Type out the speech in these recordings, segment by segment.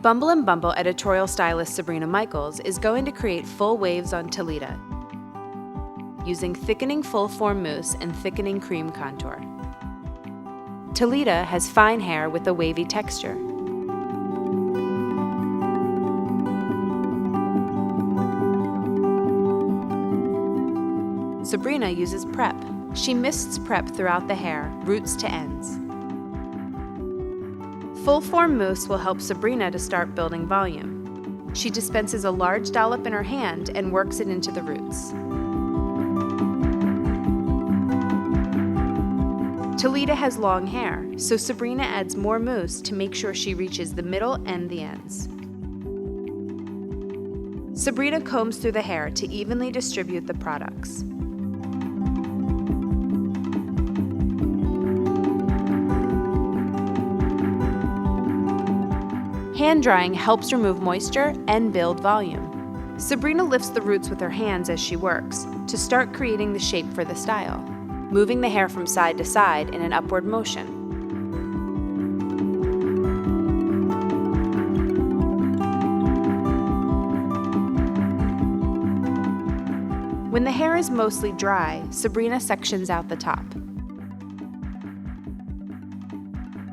Bumble and Bumble editorial stylist Sabrina Michaels is going to create full waves on Talita using thickening full-form mousse and thickening cream contour. Talita has fine hair with a wavy texture. Sabrina uses prep. She mists prep throughout the hair, roots to ends. Full-form mousse will help Sabrina to start building volume. She dispenses a large dollop in her hand and works it into the roots. Talita has long hair, so Sabrina adds more mousse to make sure she reaches the middle and the ends. Sabrina combs through the hair to evenly distribute the products. Hand drying helps remove moisture and build volume. Sabrina lifts the roots with her hands as she works to start creating the shape for the style, moving the hair from side to side in an upward motion. When the hair is mostly dry, Sabrina sections out the top.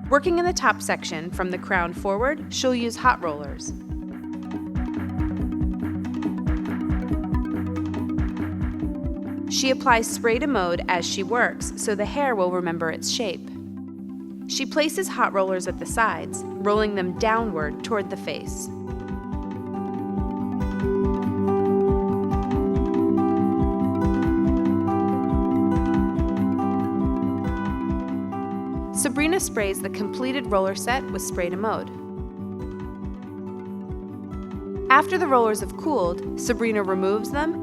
Working in the top section, from the crown forward, she'll use hot rollers. She applies spray to mode as she works so the hair will remember its shape. She places hot rollers at the sides, rolling them downward toward the face. Sabrina sprays the completed roller set with spray to mode. After the rollers have cooled, Sabrina removes them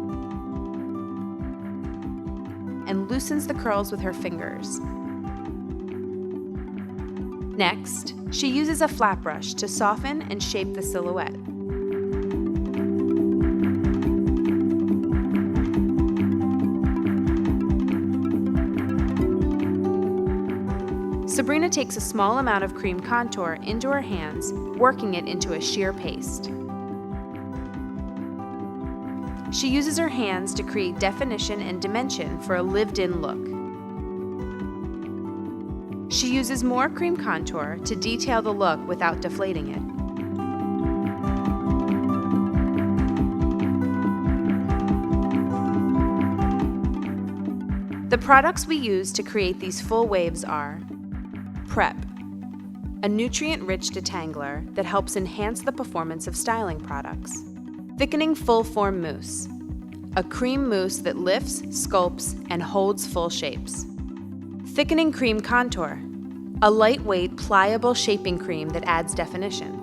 and loosens the curls with her fingers. Next, she uses a flat brush to soften and shape the silhouette. Sabrina takes a small amount of cream contour into her hands, working it into a sheer paste. She uses her hands to create definition and dimension for a lived-in look. She uses more cream contour to detail the look without deflating it. The products we use to create these full waves are Prep, a nutrient-rich detangler that helps enhance the performance of styling products. Thickening full-form mousse, a cream mousse that lifts, sculpts, and holds full shapes. Thickening cream contour, a lightweight, pliable shaping cream that adds definition.